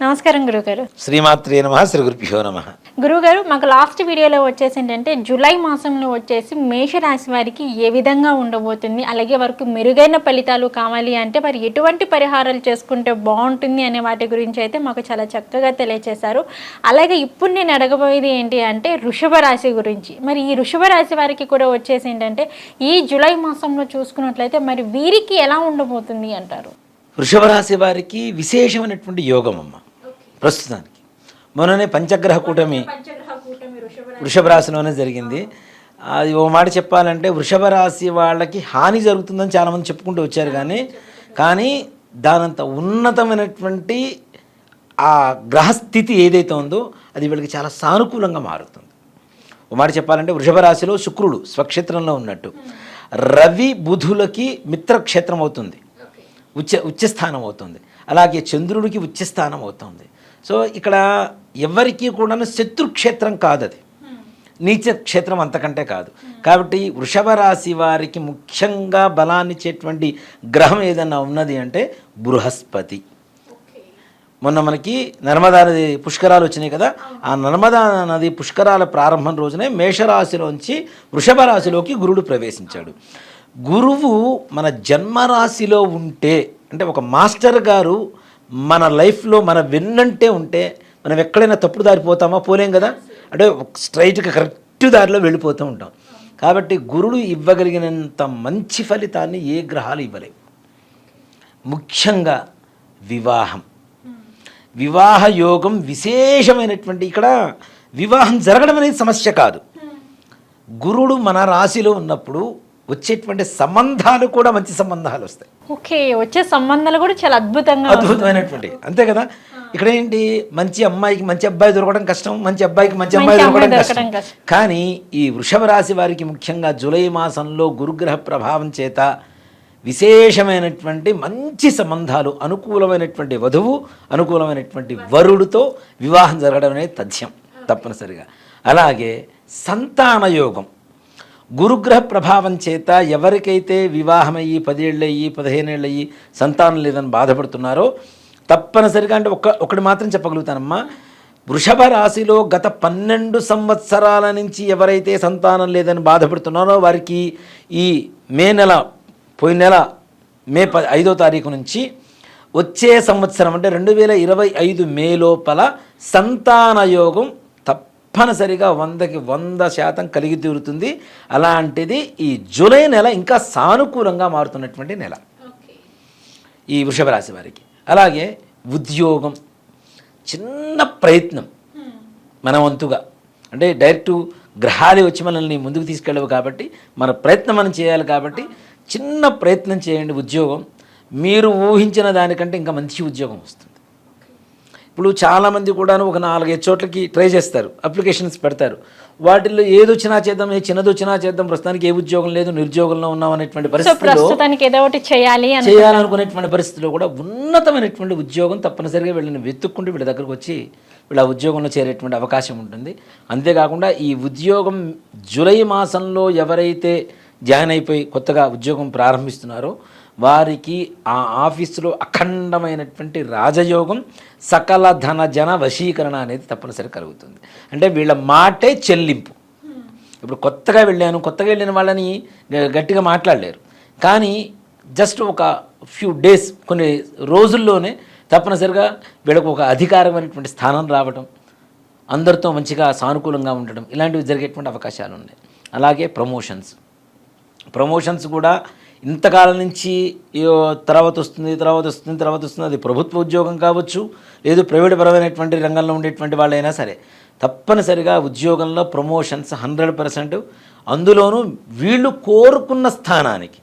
నమస్కారం గురుగారు. శ్రీమాత్రే నమః, శ్రీ గురుభ్యో నమః. గురుగారు, మాకు లాస్ట్ వీడియోలో వచ్చేసి ఏంటంటే జూలై మాసంలో వచ్చేసి మేషరాశి వారికి ఏ విధంగా ఉండబోతుంది, అలాగే వారికి మెరుగైన ఫలితాలు కావాలి అంటే మరి ఎటువంటి పరిహారాలు చేసుకుంటే బాగుంటుంది అనే వాటి గురించి అయితే మాకు చాలా చక్కగా తెలియజేశారు. అలాగే ఇప్పుడు నేను అడగబోయేది ఏంటి అంటే వృషభ రాశి గురించి. మరి ఈ వృషభ రాశి వారికి కూడా వచ్చేసి ఏంటంటే ఈ జూలై మాసంలో చూసుకున్నట్లయితే మరి వీరికి ఎలా ఉండబోతుంది అంటారు? వృషభ రాశి వారికి విశేషమైనటువంటి యోగం అమ్మ. ప్రస్తుతానికి మొన్ననే పంచగ్రహ కూటమి వృషభ రాశిలోనే జరిగింది. అది ఓ మాట చెప్పాలంటే వృషభ రాశి వాళ్ళకి హాని జరుగుతుందని చాలామంది చెప్పుకుంటూ వచ్చారు, కానీ దానంత ఉన్నతమైనటువంటి ఆ గ్రహస్థితి ఏదైతే ఉందో అది వీళ్ళకి చాలా సానుకూలంగా మారుతుంది. ఓ మాట చెప్పాలంటే వృషభ రాశిలో శుక్రుడు స్వక్షేత్రంలో ఉన్నట్టు, రవి బుధులకి మిత్రక్షేత్రం అవుతుంది, ఉచ్చస్థానం అవుతుంది. అలాగే చంద్రుడికి ఉచ్చస్థానం అవుతుంది. సో ఇక్కడ ఎవరికి కూడా శత్రుక్షేత్రం కాదు, అది నీచ క్షేత్రం అంతకంటే కాదు. కాబట్టి వృషభ రాశి వారికి ముఖ్యంగా బలాన్ని ఇచ్చేటువంటి గ్రహం ఏదన్నా ఉన్నది అంటే బృహస్పతి. మొన్న మనకి నర్మదా నది పుష్కరాలు వచ్చినాయి కదా, ఆ నర్మదా నది పుష్కరాల ప్రారంభం రోజునే మేషరాశిలోంచి వృషభ రాశిలోకి గురుడు ప్రవేశించాడు. గురువు మన జన్మరాశిలో ఉంటే, అంటే ఒక మాస్టర్ గారు మన లైఫ్లో మన వెన్నంటే ఉంటే మనం ఎక్కడైనా తప్పుడు దారి పోతామా? పోలేం కదా. అంటే స్ట్రైట్గా కరెక్ట్ దారిలో వెళ్ళిపోతూ ఉంటాం. కాబట్టి గురుడు ఇవ్వగలిగినంత మంచి ఫలితాన్ని ఏ గ్రహాలు ఇవ్వలేవు. ముఖ్యంగా వివాహ యోగం విశేషమైనటువంటి, ఇక్కడ వివాహం జరగడం అనేది సమస్య కాదు. గురుడు మన రాశిలో ఉన్నప్పుడు వచ్చేటువంటి సంబంధాలు కూడా మంచి సంబంధాలు వస్తాయి. ఓకే, వచ్చే సంబంధాలు కూడా చాలా అద్భుతమైనటువంటి, అంతే కదా. ఇక్కడ ఏంటి, మంచి అమ్మాయికి మంచి అబ్బాయి దొరకడం కష్టం, మంచి అబ్బాయికి మంచి అమ్మాయి దొరకడం కష్టం. కానీ ఈ వృషభ రాశి వారికి ముఖ్యంగా జూలై మాసంలో గురుగ్రహ ప్రభావం చేత విశేషమైనటువంటి మంచి సంబంధాలు, అనుకూలమైనటువంటి వధువు, అనుకూలమైనటువంటి వరుడితో వివాహం జరగడం అనేది తథ్యం తప్పనిసరిగా. అలాగే సంతాన యోగం గురుగ్రహ ప్రభావం చేత ఎవరికైతే వివాహమయ్యి 10 ఏళ్ళయ్యి 15 ఏళ్ళయ్యి సంతానం లేదని బాధపడుతున్నారో తప్పనిసరిగా, అంటే ఒకటి మాత్రం చెప్పగలుగుతానమ్మా, వృషభ రాశిలో గత 12 సంవత్సరాల నుంచి ఎవరైతే సంతానం లేదని బాధపడుతున్నారో వారికి ఈ పోయిన నెల మే 5వ తారీఖు నుంచి వచ్చే సంవత్సరం అంటే 2025 మే లోపల సంతాన యోగం తప్పనిసరిగా 100కి 100% కలిగి తీరుతుంది. అలాంటిది ఈ జూలై నెల ఇంకా సానుకూలంగా మారుతున్నటువంటి నెల ఈ వృషభ రాశి వారికి. అలాగే ఉద్యోగం, చిన్న ప్రయత్నం మన వంతుగా, అంటే డైరెక్ట్ గ్రహాలు వచ్చి మనల్ని ముందుకు తీసుకెళ్ళవు కాబట్టి మన ప్రయత్నం మనం చేయాలి. కాబట్టి చిన్న ప్రయత్నం చేయండి. ఉద్యోగం మీరు ఊహించిన దానికంటే ఇంకా మంచి ఉద్యోగం వస్తుంది. ఇప్పుడు చాలామంది కూడాను ఒక 4-5 చోట్లకి ట్రై చేస్తారు, అప్లికేషన్స్ పెడతారు. వాటిల్లో ఏదొచ్చినా చేద్దాం, చిన్నదొచ్చినా చేద్దాం, ప్రస్తుతానికి ఏ ఉద్యోగం లేదు, నిరుద్యోగంలో ఉన్నాం అనేటువంటి పరిస్థితిలో, చేయాలనుకునేటువంటి పరిస్థితిలో కూడా ఉన్నతమైనటువంటి ఉద్యోగం తప్పనిసరిగా వీళ్ళని వెతుక్కుంటూ వీళ్ళ దగ్గరకు వచ్చి వీళ్ళ ఉద్యోగంలో చేరేటువంటి అవకాశం ఉంటుంది. అంతేకాకుండా ఈ ఉద్యోగం జూలై మాసంలో ఎవరైతే జాయిన్ అయిపోయి కొత్తగా ఉద్యోగం ప్రారంభిస్తున్నారో వారికి ఆ ఆఫీసులో అఖండమైనటువంటి రాజయోగం, సకల ధన జన వశీకరణ అనేది తప్పనిసరి కలుగుతుంది. అంటే వీళ్ళ మాటే చెల్లింపు. ఇప్పుడు కొత్తగా వెళ్ళిన వాళ్ళని గట్టిగా మాట్లాడలేరు, కానీ జస్ట్ ఒక ఫ్యూ డేస్, కొన్ని రోజుల్లోనే తప్పనిసరిగా వీళ్ళకు ఒక అధికారమైనటువంటి స్థానం రావడం, అందరితో మంచిగా సానుకూలంగా ఉండడం, ఇలాంటివి జరిగేటువంటి అవకాశాలు ఉన్నాయి. అలాగే ప్రమోషన్స్ కూడా ఇంతకాలం నుంచి తర్వాత వస్తుంది, అది ప్రభుత్వ ఉద్యోగం కావచ్చు, లేదు ప్రైవేట్ పరమైనటువంటి రంగంలో ఉండేటువంటి వాళ్ళైనా సరే తప్పనిసరిగా ఉద్యోగంలో ప్రమోషన్స్ 100%. అందులోనూ వీళ్ళు కోరుకున్న స్థానానికి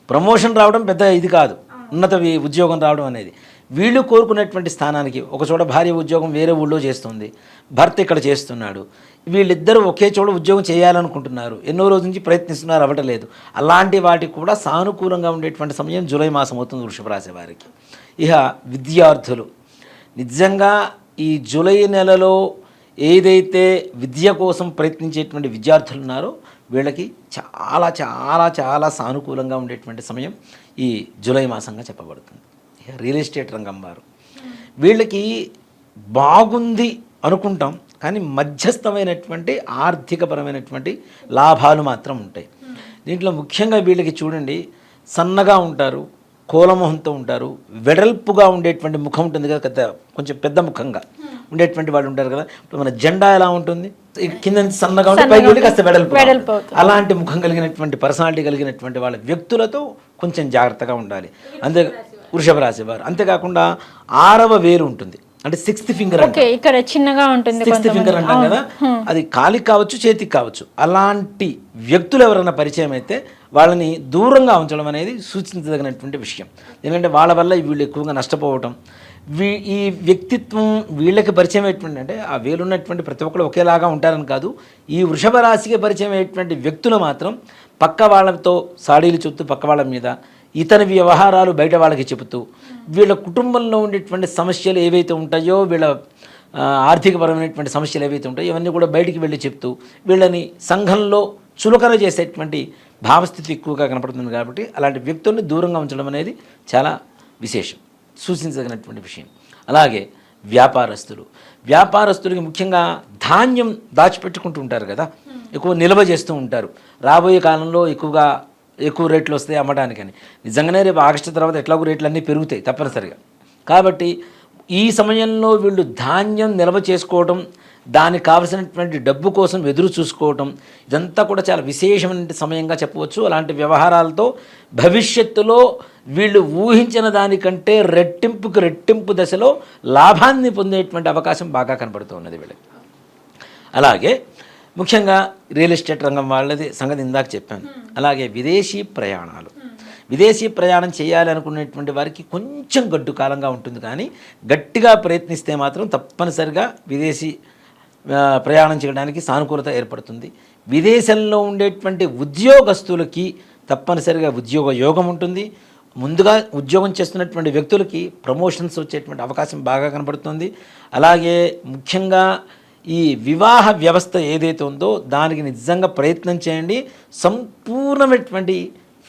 ప్రమోషన్ రావడం పెద్ద ఇది కాదు, ఉన్నత ఉద్యోగం రావడం అనేది. వీళ్ళు కోరుకునేటువంటి స్థానానికి, ఒక చోట భార్య ఉద్యోగం వేరే ఊళ్ళో చేస్తుంది, భర్త ఇక్కడ చేస్తున్నాడు, వీళ్ళిద్దరూ ఒకే చోట ఉద్యోగం చేయాలనుకుంటున్నారు, ఎన్నో రోజుల నుంచి ప్రయత్నిస్తున్నారు, అవ్వటలేదు. అలాంటి వాటికి కూడా సానుకూలంగా ఉండేటువంటి సమయం జూలై మాసం అవుతుంది వృషభ రాశి వారికి. ఇక విద్యార్థులు, నిజంగా ఈ జూలై నెలలో ఏదైతే విద్య కోసం ప్రయత్నించేటువంటి విద్యార్థులు ఉన్నారో వీళ్ళకి చాలా చాలా చాలా సానుకూలంగా ఉండేటువంటి సమయం ఈ జూలై మాసంగా చెప్పబడుతుంది. రియల్ ఎస్టేట్ రంగం వారు, వీళ్ళకి బాగుంది అనుకుంటాం, కానీ మధ్యస్థమైనటువంటి ఆర్థికపరమైనటువంటి లాభాలు మాత్రం ఉంటాయి. దీంట్లో ముఖ్యంగా వీళ్ళకి చూడండి, సన్నగా ఉంటారు, కోలమొహంతో ఉంటారు, వెడల్పుగా ఉండేటువంటి ముఖం ఉంటుంది కదా, కొంచెం పెద్ద ముఖంగా ఉండేటువంటి వాళ్ళు ఉంటారు కదా. ఇప్పుడు మన జెండా ఎలా ఉంటుంది, కింద నుంచి సన్నగా ఉంటే పైకి వెళ్ళి కాస్త వెడల్పు, అలాంటి ముఖం కలిగినటువంటి పర్సనాలిటీ కలిగినటువంటి వాళ్ళ వ్యక్తులతో కొంచెం జాగ్రత్తగా ఉండాలి. అంతే వృషభ రాశి వారు. అంతేకాకుండా 6వ వేలు ఉంటుంది, అంటే 6th ఫింగర్, ఇక్కడ చిన్నగా ఉంటుంది, 6th ఫింగర్ అంటాం కదా, అది కాలికి కావచ్చు చేతికి కావచ్చు. అలాంటి వ్యక్తులు ఎవరైనా పరిచయం అయితే వాళ్ళని దూరంగా ఉంచడం అనేది సూచించదగినటువంటి విషయం. ఎందుకంటే వాళ్ళ వల్ల వీళ్ళు ఎక్కువగా నష్టపోవటం, ఈ వ్యక్తిత్వం వీళ్ళకి పరిచయం అయ్యేటువంటి, అంటే ఆ వేలున్నటువంటి ప్రతి ఒక్కరు ఒకేలాగా ఉంటారని కాదు, ఈ వృషభ రాశికి పరిచయం అయ్యేటువంటి వ్యక్తులు మాత్రం పక్క వాళ్ళతో సాడీలు చెప్తూ, పక్క వాళ్ళ మీద ఇతని వ్యవహారాలు బయట వాళ్ళకి చెబుతూ, వీళ్ళ కుటుంబంలో ఉండేటువంటి సమస్యలు ఏవైతే ఉంటాయో, వీళ్ళ ఆర్థికపరమైనటువంటి సమస్యలు ఏవైతే ఉంటాయో ఇవన్నీ కూడా బయటికి వెళ్ళి చెప్తూ వీళ్ళని సంఘంలో చులకన చేసేటువంటి భావస్థితి ఎక్కువగా కనపడుతుంది. కాబట్టి అలాంటి వ్యక్తుల్ని దూరంగా ఉంచడం అనేది చాలా విశేషం, సూచించదగినటువంటి విషయం. అలాగే వ్యాపారస్తులకి ముఖ్యంగా ధాన్యం దాచిపెట్టుకుంటూ ఉంటారు కదా, ఎక్కువ నిల్వ చేస్తూ ఉంటారు. రాబోయే కాలంలో ఎక్కువ రేట్లు వస్తాయి అమ్మడానికని. నిజంగానే రేపు ఆగస్టు తర్వాత ఎట్లాగో రేట్లు అన్నీ పెరుగుతాయి తప్పనిసరిగా. కాబట్టి ఈ సమయంలో వీళ్ళు ధాన్యం నిల్వ చేసుకోవడం, దానికి కావలసినటువంటి డబ్బు కోసం ఎదురు చూసుకోవటం, ఇదంతా కూడా చాలా విశేషమైన సమయంగా చెప్పవచ్చు. అలాంటి వ్యవహారాలతో భవిష్యత్తులో వీళ్ళు ఊహించిన దానికంటే రెట్టింపు దశలో లాభాన్ని పొందేటువంటి అవకాశం బాగా కనబడుతూ ఉన్నది వీళ్ళకి. అలాగే ముఖ్యంగా రియల్ ఎస్టేట్ రంగం వాళ్ళది సంగతి ఇందాక చెప్పాను. అలాగే విదేశీ ప్రయాణం చేయాలి అనుకునేటువంటి వారికి కొంచెం గడ్డు కాలంగా ఉంటుంది, కానీ గట్టిగా ప్రయత్నిస్తే మాత్రం తప్పనిసరిగా విదేశీ ప్రయాణం చేయడానికి సానుకూలత ఏర్పడుతుంది. విదేశంలో ఉండేటువంటి ఉద్యోగస్తులకి తప్పనిసరిగా ఉద్యోగ యోగం ఉంటుంది. ముందుగా ఉద్యోగం చేస్తున్నటువంటి వ్యక్తులకి ప్రమోషన్స్ వచ్చేటువంటి అవకాశం బాగా కనబడుతుంది. అలాగే ముఖ్యంగా ఈ వివాహ వ్యవస్థ ఏదైతే ఉందో దానికి నిజంగా ప్రయత్నం చేయండి. సంపూర్ణమైనటువంటి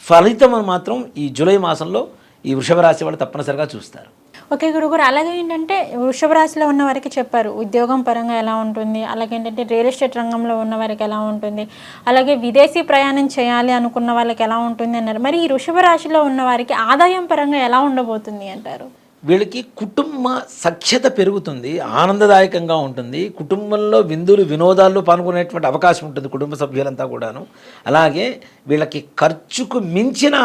ఫలితం మాత్రం ఈ జూలై మాసంలో ఈ వృషభ రాశి వాళ్ళు తప్పనిసరిగా చూస్తారు. ఓకే గురుగారు, అలాగే ఏంటంటే వృషభ రాశిలో ఉన్న వారికి చెప్పారు ఉద్యోగం పరంగా ఎలా ఉంటుంది, అలాగే ఏంటంటే రియల్ ఎస్టేట్ రంగంలో ఉన్న వారికి ఎలా ఉంటుంది, అలాగే విదేశీ ప్రయాణం చేయాలి అనుకున్న వాళ్ళకి ఎలా ఉంటుంది అన్నారు. మరి ఈ వృషభ రాశిలో ఉన్న వారికి ఆదాయం పరంగా ఎలా ఉండబోతుంది అంటారు? వీళ్ళకి కుటుంబ సఖ్యత పెరుగుతుంది, ఆనందదాయకంగా ఉంటుంది. కుటుంబంలో విందులు వినోదాల్లో పాల్గొనేటువంటి అవకాశం ఉంటుంది కుటుంబ సభ్యులంతా కూడాను. అలాగే వీళ్ళకి ఖర్చుకు మించిన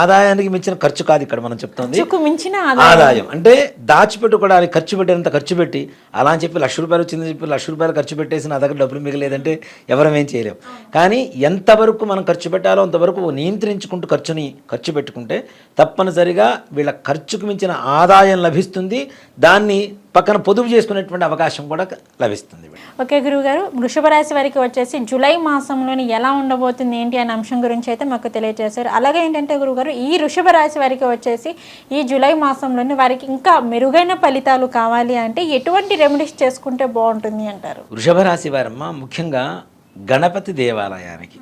ఆదాయానికి మించిన ఖర్చు కాదు ఇక్కడ మనం చెప్తుంది. మించిన ఆదాయం అంటే దాచిపెట్టుకోవడానికి ఖర్చు పెట్టేంత ఖర్చు పెట్టి, అలా అని చెప్పి ₹1,00,000 వచ్చిందని చెప్పి ₹1,00,000 ఖర్చు పెట్టేసి నా దగ్గర డబ్బులు మిగలేదంటే ఎవరమేం చేయలేం. కానీ ఎంతవరకు మనం ఖర్చు పెట్టాలో అంతవరకు నియంత్రించుకుంటూ ఖర్చు పెట్టుకుంటే తప్పనిసరిగా వీళ్ళ ఖర్చుకు మించిన ఆదాయం లభిస్తుంది. దాన్ని పక్కన పొదుపు చేసుకునేటువంటి అవకాశం కూడా లభిస్తుంది. ఓకే గురువుగారు, వృషభ రాశి వారికి వచ్చేసి జూలై మాసంలోని ఎలా ఉండబోతుంది ఏంటి అనే అంశం గురించి అయితే మాకు తెలియజేశారు. అలాగే ఏంటంటే గురువుగారు, ఈ వృషభ రాశి వారికి వచ్చేసి ఈ జూలై మాసంలోని వారికి ఇంకా మెరుగైన ఫలితాలు కావాలి అంటే ఎటువంటి రెమెడీస్ చేసుకుంటే బాగుంటుంది అంటారు? వృషభ రాశి వారమ్మ ముఖ్యంగా గణపతి దేవాలయానికి,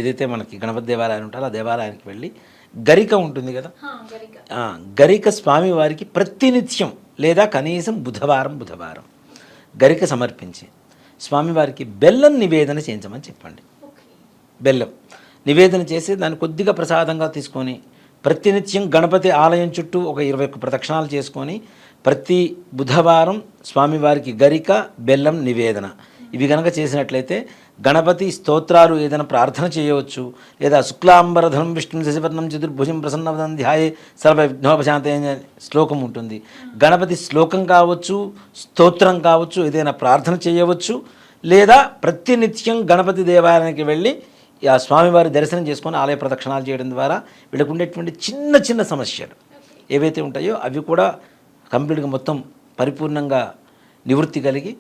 ఏదైతే మనకి గణపతి దేవాలయం ఉంటుందో ఆ దేవాలయానికి వెళ్ళి గరిక ఉంటుంది కదా, గరిక స్వామివారికి ప్రతినిత్యం లేదా కనీసం బుధవారం గరిక సమర్పించి స్వామివారికి బెల్లం నివేదన చేయించమని చెప్పండి. బెల్లం నివేదన చేసి దాన్ని కొద్దిగా ప్రసాదంగా తీసుకొని ప్రతినిత్యం గణపతి ఆలయం చుట్టూ ఒక 21 ప్రదక్షిణాలు చేసుకొని ప్రతి బుధవారం స్వామివారికి గరిక బెల్లం నివేదన ఇవి కనుక చేసినట్లయితే గణపతి స్తోత్రాలు ఏదైనా ప్రార్థన చేయవచ్చు. లేదా శుక్లాంబరధనం విష్ణు శశివర్ణం చతుర్భుజం ప్రసన్నవదనం ధ్యాయే సర్వ విఘ్నోపశాంతే అనే శ్లోకం ఉంటుంది. గణపతి శ్లోకం కావచ్చు, స్తోత్రం కావచ్చు, ఏదైనా ప్రార్థన చేయవచ్చు. లేదా ప్రతినిత్యం గణపతి దేవాలయానికి వెళ్ళి ఆ స్వామివారి దర్శనం చేసుకొని ఆలయ ప్రదక్షిణాలు చేయడం ద్వారా వీళ్ళకు ఉండేటువంటి చిన్న సమస్యలు ఏవైతే ఉంటాయో అవి కూడా కంప్లీట్గా మొత్తం పరిపూర్ణంగా నివృత్తి కలిగి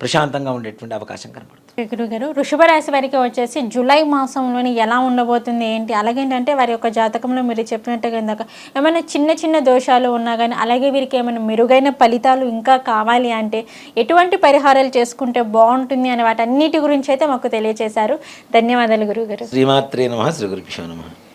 ప్రశాంతంగా ఉండేటువంటి అవకాశం కనబడుతుంది. గురుగారు, వృషభ రాశి వారికి వచ్చేసి జూలై మాసంలోని ఎలా ఉండబోతుంది ఏంటి, అలాగేంటంటే వారి యొక్క జాతకంలో మీరు చెప్పినట్టుగా ఇందాక ఏమైనా చిన్న దోషాలు ఉన్నా కానీ, అలాగే వీరికి ఏమైనా మెరుగైన ఫలితాలు ఇంకా కావాలి అంటే ఎటువంటి పరిహారాలు చేసుకుంటే బాగుంటుంది అనే వాటన్నిటి గురించి అయితే మాకు తెలియజేశారు. ధన్యవాదాలు గురుగారు. శ్రీమాత్రే నమః. శ్రీ గురుభ్యో నమః.